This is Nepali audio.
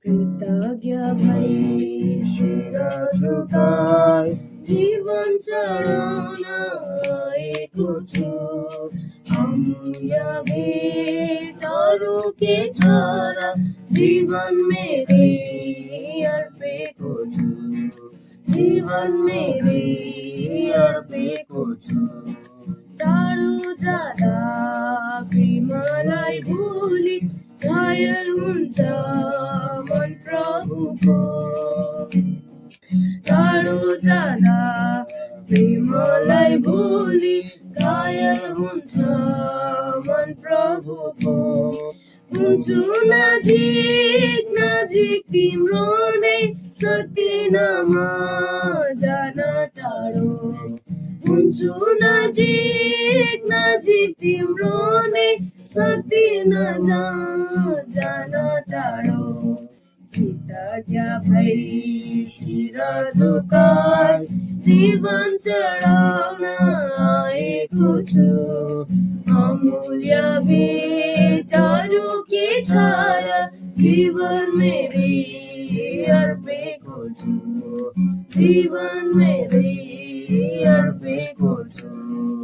कृतज्ञ भई शिर झुकाई जीवन चढाउन आएको छु। अमूल्य भेटहरू के छ र जीवन मेरै अर्पेको छु। जीवन मेरै अर्पेको छु। टाढो जाँदा प्रेमलाई भुली घायल हुन्छ मन प्रभुको। टाढो जाँदा प्रेमलाई भुली घायल हुन्छ मन प्रभुको। हुन्छु नजिक नजिक तिम्रो नै सक्दिन म जान टाढो। हुन्छु नजिक नजिक तिम्रो नै सक्दिन जान टाढो। कृतज्ञ भई शिर झुकाई जीवन चढाउन आएको छु। अमूल्य भेटहरू के छ र जीवन मेरै अर्पेको छु। जीवन मेरै अर्पेको छु।